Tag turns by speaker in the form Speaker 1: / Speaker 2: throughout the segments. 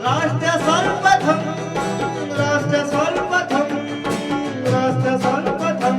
Speaker 1: राष्ट्र सर्वप्रथम, राष्ट्र सर्वप्रथम, राष्ट्र सर्वप्रथम,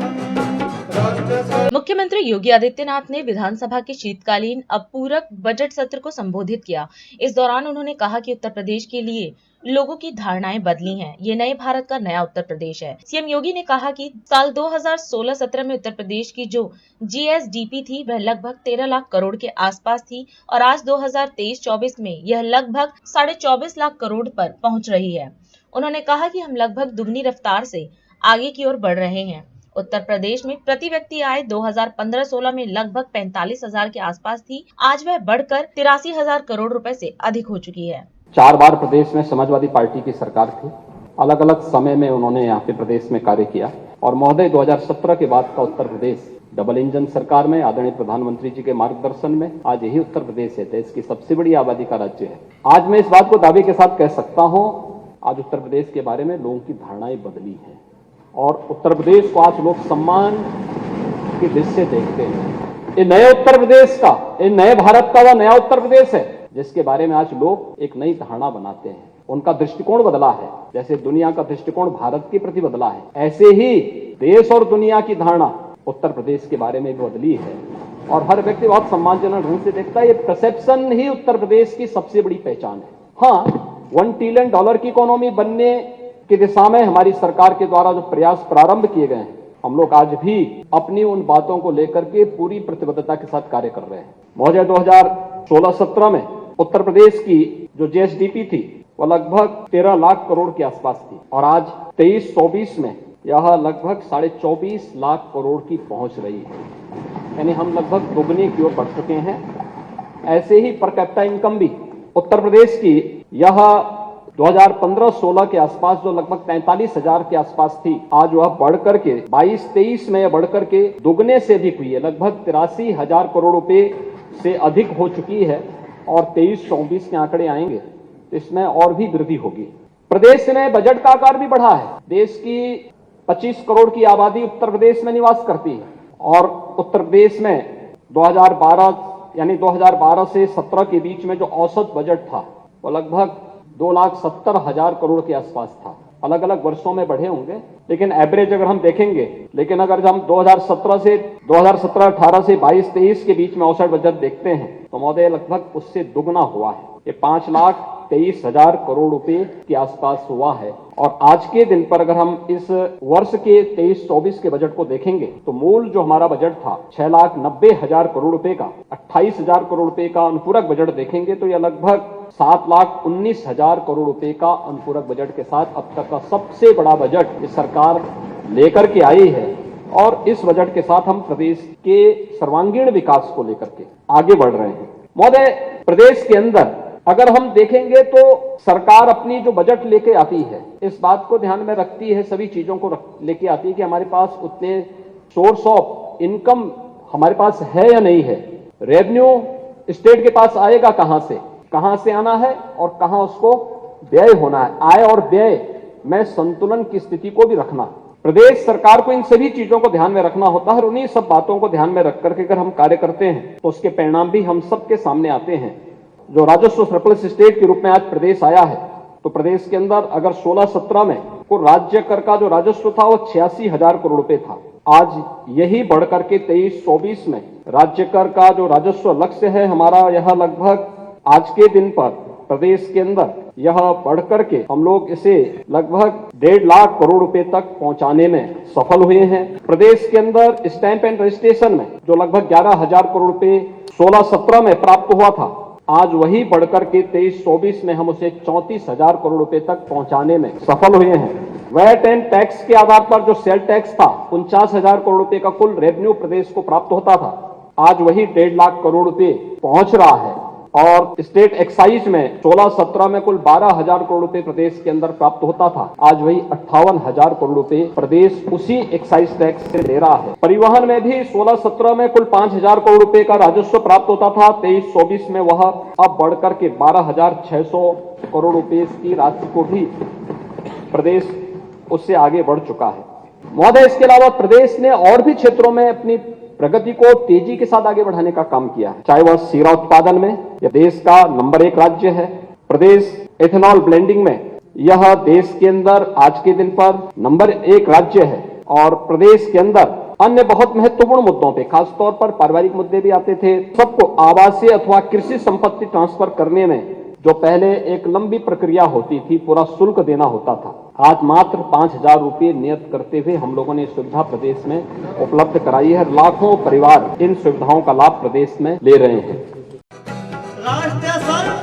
Speaker 1: राष्ट्र सर्व।
Speaker 2: मुख्यमंत्री योगी आदित्यनाथ ने विधानसभा के शीतकालीन अपूरक बजट सत्र को संबोधित किया। इस दौरान उन्होंने कहा कि उत्तर प्रदेश के लिए लोगों की धारणाएं बदली हैं। ये नए भारत का नया उत्तर प्रदेश है। सीएम योगी ने कहा कि साल 2016-17 में उत्तर प्रदेश की जो जीएसडीपी थी वह लगभग 13 लाख करोड़ के आसपास थी और आज 2023-24 में यह लगभग 24.5 लाख करोड़ पर पहुंच रही है। उन्होंने कहा कि हम लगभग दुगनी रफ्तार से आगे की ओर बढ़ रहे हैं। उत्तर प्रदेश में प्रति व्यक्ति आय 2015-16 में लगभग 45,000 के आसपास थी। आज वह बढ़कर 83,000 करोड़ रुपए से अधिक हो चुकी है।
Speaker 3: 4 बार प्रदेश में समाजवादी पार्टी की सरकार थी। अलग अलग समय में उन्होंने यहाँ पे प्रदेश में कार्य किया और महोदय 2017 के बाद का उत्तर प्रदेश डबल इंजन सरकार में आदरणीय प्रधानमंत्री जी के मार्गदर्शन में आज यही उत्तर प्रदेश है देश की सबसे बड़ी आबादी का राज्य है। आज मैं इस बात को दावे के साथ कह सकता हूँ, आज उत्तर प्रदेश के बारे में लोगों की धारणाएं बदली हैं और उत्तर प्रदेश को आज लोग सम्मान की दृष्टि से देखते हैं। ये नए उत्तर प्रदेश का, ये नए भारत का वह नया उत्तर प्रदेश है जिसके बारे में आज लोग एक नई धारणा बनाते हैं। उनका दृष्टिकोण बदला है। जैसे दुनिया का दृष्टिकोण भारत के प्रति बदला है, ऐसे ही देश और दुनिया की धारणा उत्तर प्रदेश के बारे में भी बदली है और हर व्यक्ति बहुत सम्मानजनक ढंग से देखता है। ये परसेप्शन ही उत्तर प्रदेश की सबसे बड़ी पहचान है। हाँ, $1 ट्रिलियन की इकोनॉमी बनने की दिशा में हमारी सरकार के द्वारा जो प्रयास प्रारंभ किए गए हैं, हम लोग आज भी अपनी उन बातों को लेकर के पूरी प्रतिबद्धता के साथ कार्य कर रहे हैं। महोदय 2016-17 में उत्तर प्रदेश की जो जीएसडीपी थी वह लगभग 13 लाख करोड़ के आसपास थी और आज 23-24 में यह लगभग 24.5 लाख करोड़ की पहुंच रही है। यानी हम लगभग दोगुने की ओर बढ़ चुके हैं। ऐसे ही पर कैपिटा इनकम भी उत्तर प्रदेश की यह 2015-16 के आसपास जो लगभग 43,000 के आसपास थी, आज वह बढ़कर के 22-23 में बढ़कर के दोगुने से अधिक हुई है। लगभग 83,000 करोड़ रुपए से अधिक हो चुकी है और 23-24 के आंकड़े आएंगे तो इसमें और भी वृद्धि होगी। प्रदेश में बजट का आकार भी बढ़ा है। देश की 25 करोड़ की आबादी उत्तर प्रदेश में निवास करती है और उत्तर प्रदेश में 2012 से 17 के बीच में जो औसत बजट था वो लगभग 2,70,000 करोड़ के आसपास था। अलग अलग वर्षों में बढ़े होंगे लेकिन एवरेज अगर हम देखेंगे, लेकिन अगर हम 2017-18 से 22-23 के बीच में औसत बजट देखते हैं तो महोदय लगभग उससे दुगना हुआ है। ये 5,23,000 करोड़ रुपए के आसपास हुआ है और आज के दिन पर अगर हम इस वर्ष के 23-24 के बजट को देखेंगे तो मूल जो हमारा बजट था 6,90,000 करोड़ रुपए का, 28,000 करोड़ रुपए का अनुपूरक बजट देखेंगे तो यह लगभग 7,19,000 करोड़ रुपए का अनुपूरक बजट के साथ अब तक का सबसे बड़ा बजट इस सरकार लेकर के आई है और इस बजट के साथ हम प्रदेश के सर्वांगीण विकास को लेकर के आगे बढ़ रहे हैं। महोदय, प्रदेश के अंदर अगर हम देखेंगे तो सरकार अपनी जो बजट लेके आती है इस बात को ध्यान में रखती है, सभी चीजों को लेके आती है कि हमारे पास उतने सोर्स ऑफ इनकम हमारे पास है या नहीं है। रेवेन्यू स्टेट के पास आएगा कहां से आना है और कहां उसको व्यय होना है। आय और व्यय में संतुलन की स्थिति को भी रखना, प्रदेश सरकार को इन सभी चीजों को ध्यान में रखना होता है और उन्हीं सब बातों को ध्यान में रख करके अगर हम कार्य करते हैं तो उसके परिणाम भी हम सबके सामने आते हैं। जो राजस्व सरप्लस स्टेट के रूप में आज प्रदेश आया है तो प्रदेश के अंदर अगर 16-17 में कुल राज्य कर का जो राजस्व था वो 86,000 करोड़ रुपए था। आज यही बढ़कर के 23-24 में राज्य कर का जो राजस्व लक्ष्य है हमारा, यह लगभग आज के दिन पर प्रदेश के अंदर यह बढ़कर के हम लोग इसे लगभग 1.5 लाख करोड़ रुपए तक पहुंचाने में सफल हुए हैं। प्रदेश के अंदर स्टैंप एंड रजिस्ट्रेशन में जो लगभग 11,000 करोड़ रुपए 16-17 में प्राप्त हुआ था, आज वही बढ़कर के 23-24 में हम उसे 34,000 करोड़ रुपए तक पहुंचाने में सफल हुए हैं। वैट एंड टैक्स के आधार पर जो सेल टैक्स था 49,000 करोड़ रुपए का कुल रेवेन्यू प्रदेश को प्राप्त होता था, आज वही 1.5 लाख करोड़ रुपए पहुंच रहा है और स्टेट एक्साइज में 16-17 में कुल 12,000 करोड़ रुपए प्रदेश के अंदर प्राप्त होता था, आज वही 58,000 करोड़ रुपए प्रदेश उसी एक्साइज टैक्स से ले रहा है। परिवहन में भी 16-17 में कुल 5,000 करोड़ रुपए का राजस्व प्राप्त होता था, 23-24 में वह अब बढ़कर के 12,600 करोड़ रुपए की राशि को भी प्रदेश उससे आगे बढ़ चुका है। महोदय, इसके अलावा प्रदेश ने और भी क्षेत्रों में अपनी प्रगति को तेजी के साथ आगे बढ़ाने का काम किया है, चाहे वह शीरा उत्पादन में, यह देश का नंबर 1 राज्य है। प्रदेश एथेनॉल ब्लेंडिंग में यह देश के अंदर आज के दिन पर नंबर 1 राज्य है और प्रदेश के अंदर अन्य बहुत महत्वपूर्ण मुद्दों पे खासतौर पर पारिवारिक मुद्दे भी आते थे। सबको आवासीय अथवा कृषि संपत्ति ट्रांसफर करने में जो पहले एक लंबी प्रक्रिया होती थी, पूरा शुल्क देना होता था, आज मात्र 5,000 रुपये नियत करते हुए हम लोगों ने सुविधा प्रदेश में उपलब्ध कराई है। लाखों परिवार इन सुविधाओं का लाभ प्रदेश में ले रहे हैं।
Speaker 1: राष्ट्र सर्वप्रथम